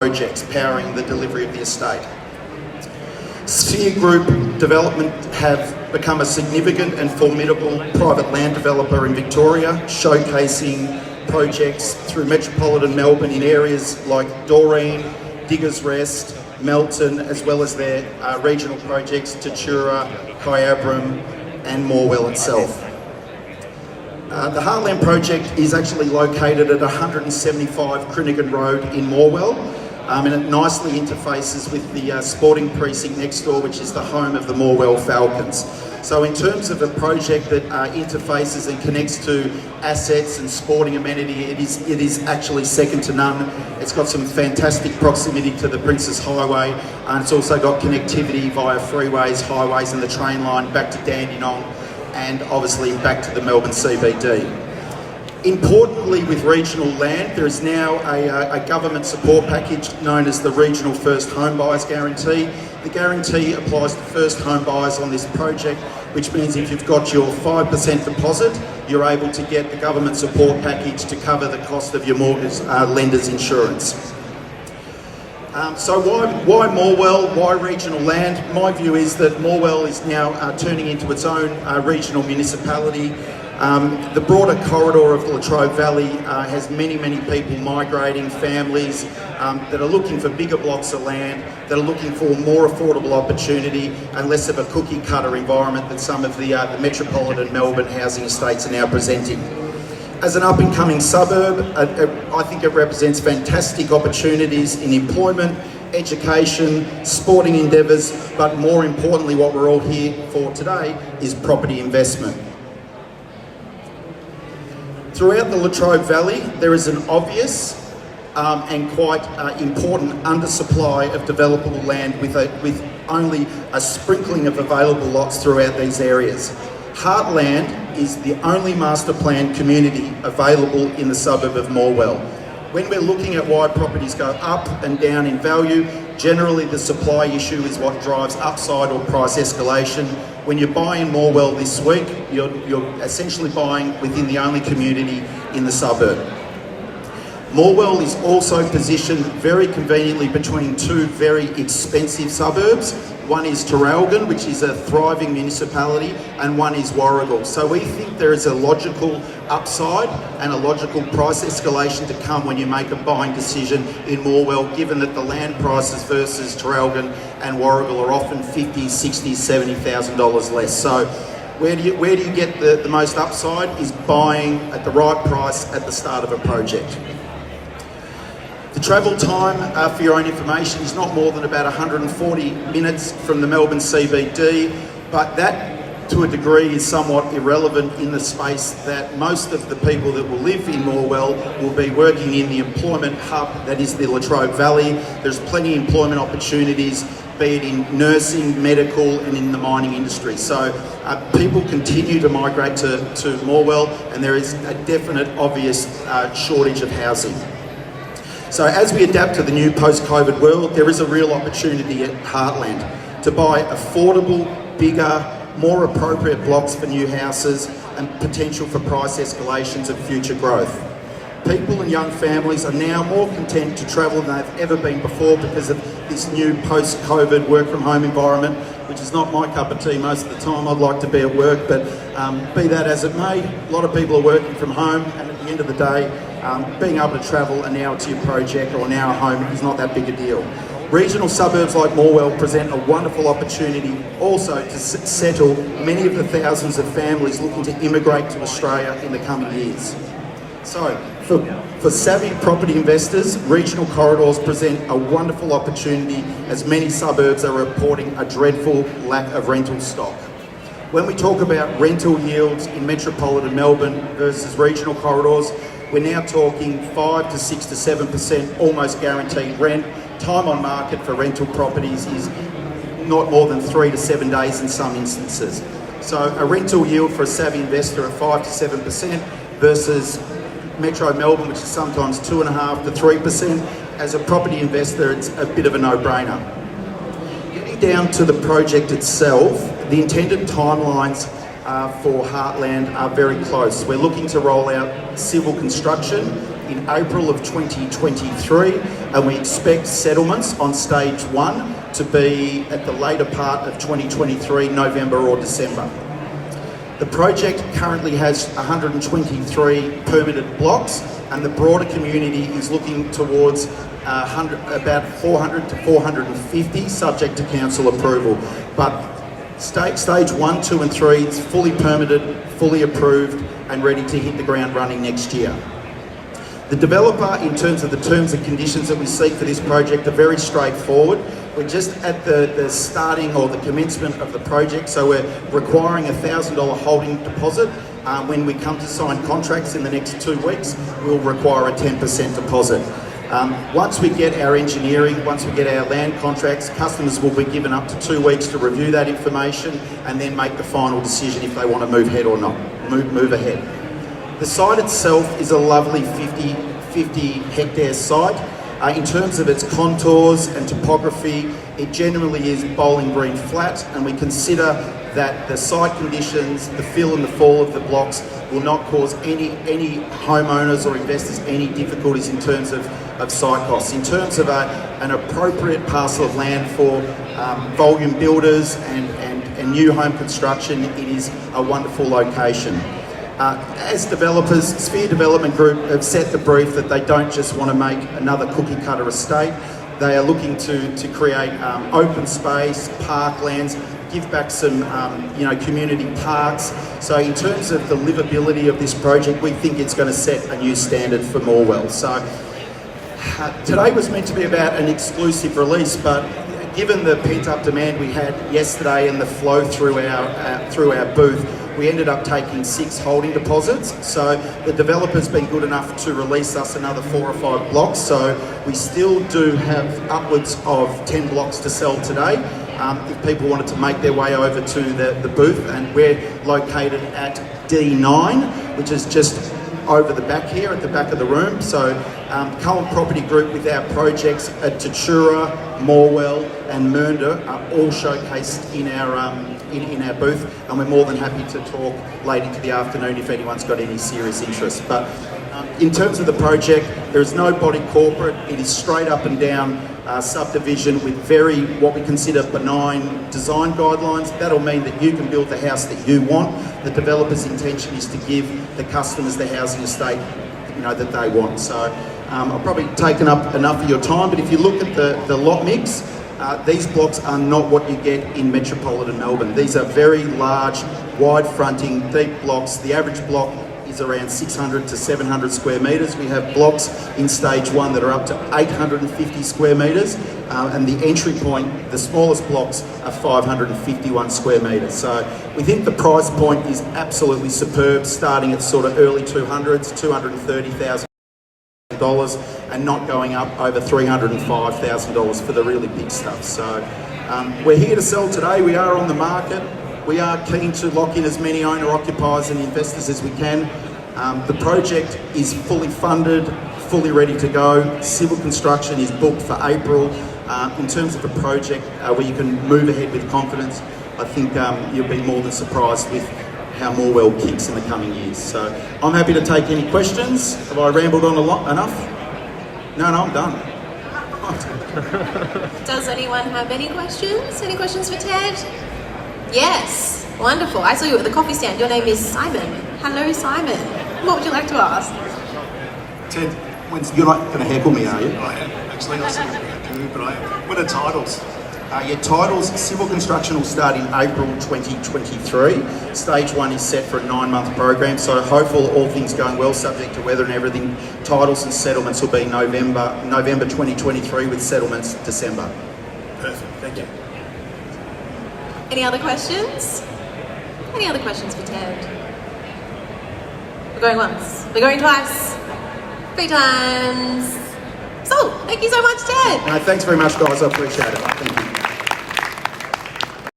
projects powering the delivery of the estate. Sphere Group Development have become a significant and formidable private land developer in Victoria, showcasing projects through metropolitan Melbourne in areas like Doreen, Diggers Rest, Melton, as well as their regional projects, Tatura, Kyabram and Morwell itself. The Heartland project is actually located at 175 Crinigan Road in Morwell, and it nicely interfaces with the sporting precinct next door, which is the home of the Morwell Falcons. So in terms of a project that interfaces and connects to assets and sporting amenity, it is actually second to none. It's got some fantastic proximity to the Princes Highway, and it's also got connectivity via freeways, highways and the train line back to Dandenong and obviously back to the Melbourne CBD. Importantly, with regional land, there is now a government support package known as the Regional First Home Buyers Guarantee. The guarantee applies to first home buyers on this project, which means if you've got your 5% deposit, you're able to get the government support package to cover the cost of your mortgage lender's insurance. So why Morwell? Why regional land? My view is that Morwell is now turning into its own regional municipality. The broader corridor of the Latrobe Valley has many people migrating, families that are looking for bigger blocks of land, that are looking for more affordable opportunity and less of a cookie cutter environment that some of the metropolitan Melbourne housing estates are now presenting. As an up-and-coming suburb, I think it represents fantastic opportunities in employment, education, sporting endeavours, but more importantly what we're all here for today is property investment. Throughout the Latrobe Valley, there is an obvious and quite important undersupply of developable land with only a sprinkling of available lots throughout these areas. Heartland is the only master planned community available in the suburb of Morwell. When we're looking at why properties go up and down in value, generally the supply issue is what drives upside or price escalation. When you're buying Morwell this week, you're essentially buying within the only community in the suburb. Morwell is also positioned very conveniently between two very expensive suburbs. One is Traralgon, which is a thriving municipality, and one is Warragul. So we think there is a logical upside and a logical price escalation to come when you make a buying decision in Morwell, given that the land prices versus Traralgon and Warragul are often $50,000, $60,000, $70,000 less. So where do you get the most upside is buying at the right price at the start of a project. The travel time, for your own information, is not more than about 140 minutes from the Melbourne CBD, but that, to a degree, is somewhat irrelevant in the space that most of the people that will live in Morwell will be working in the employment hub that is the Latrobe Valley. There's plenty of employment opportunities, be it in nursing, medical and in the mining industry. So people continue to migrate to Morwell, and there is a definite, obvious shortage of housing. So as we adapt to the new post-COVID world, there is a real opportunity at Heartland to buy affordable, bigger, more appropriate blocks for new houses and potential for price escalations and future growth. People and young families are now more content to travel than they've ever been before because of this new post-COVID work-from-home environment, which is not my cup of tea most of the time. I'd like to be at work, but be that as it may, a lot of people are working from home, and at the end of the day, being able to travel an hour to your project or an hour home is not that big a deal. Regional suburbs like Morwell present a wonderful opportunity also to settle many of the thousands of families looking to immigrate to Australia in the coming years. So, for savvy property investors, regional corridors present a wonderful opportunity as many suburbs are reporting a dreadful lack of rental stock. When we talk about rental yields in metropolitan Melbourne versus regional corridors, we're now talking 5 to 6 to 7% almost guaranteed rent. Time on market for rental properties is not more than 3 to 7 days in some instances. So a rental yield for a savvy investor of 5 to 7% versus Metro Melbourne, which is sometimes 2.5 to 3%. As a property investor, it's a bit of a no-brainer. Getting down to the project itself, the intended timelines for Heartland are very close. We're looking to roll out civil construction in April of 2023, and we expect settlements on stage 1 to be at the later part of 2023, November or December. The project currently has 123 permitted blocks, and the broader community is looking towards about 400 to 450, subject to council approval. But stage 1, 2 and 3 is fully permitted, fully approved and ready to hit the ground running next year. The developer, in terms of the terms and conditions that we seek for this project, are very straightforward. We're just at the starting or the commencement of the project, so we're requiring a $1,000 holding deposit. When we come to sign contracts in the next 2 weeks, we'll require a 10% deposit. Once we get our engineering, once we get our land contracts, customers will be given up to 2 weeks to review that information and then make the final decision if they want to move ahead or not. Move ahead. The site itself is a lovely 50 hectare site. In terms of its contours and topography, it generally is Bowling Green flat, and we consider that the site conditions, the fill and the fall of the blocks will not cause any homeowners or investors any difficulties in terms of site costs. In terms of an appropriate parcel of land for volume builders and new home construction, it is a wonderful location. As developers, Sphere Development Group have set the brief that they don't just want to make another cookie cutter estate. They are looking to create open space, parklands, give back some community parks. So in terms of the livability of this project, we think it's going to set a new standard for Morwell. So today was meant to be about an exclusive release, but given the pent-up demand we had yesterday and the flow through our booth, we ended up taking 6 holding deposits. So the developer's been good enough to release us another 4 or 5 blocks. So we still do have upwards of 10 blocks to sell today. If people wanted to make their way over to the booth, and we're located at D9, which is just over the back here, at the back of the room. So Koham Property Group with our projects at Tatura, Morwell and Mernda are all showcased in our booth, and we're more than happy to talk late into the afternoon if anyone's got any serious interest. But in terms of the project, there is no body corporate. It is straight up and down subdivision with very, what we consider, benign design guidelines. That'll mean that you can build the house that you want. The developer's intention is to give the customers the housing estate that they want. So I've probably taken up enough of your time, but if you look at the lot mix, these blocks are not what you get in metropolitan Melbourne. These are very large, wide fronting, deep blocks. The average block is around 600 to 700 square metres. We have blocks in stage 1 that are up to 850 square metres, and the entry point, the smallest blocks, are 551 square metres. So we think the price point is absolutely superb, starting at sort of early 200s, $230,000, and not going up over $305,000 for the really big stuff. So we're here to sell today. We are on the market. We are keen to lock in as many owner-occupiers and investors as we can. The project is fully funded, fully ready to go. Civil construction is booked for April. In terms of a project where you can move ahead with confidence, I think you'll be more than surprised with how Morwell kicks in the coming years. So I'm happy to take any questions. Have I rambled on enough? No, I'm done. Does anyone have any questions? Any questions for Ted? Yes, wonderful. I saw you at the coffee stand. Your name is Simon. Hello, Simon. What would you like to ask? Ted, you're not going to heckle me, are you? I am. Actually, I said but I am. What are titles? Your titles, civil construction will start in April 2023. Stage 1 is set for a 9-month program, so hopeful, all things going well, subject to weather and everything, titles and settlements will be November 2023 with settlements December. Perfect, thank you. Any other questions? Any other questions for Ted? We're going once. We're going twice. 3 times. So, thank you so much, Ted. Thanks very much, guys. I appreciate it. Thank you.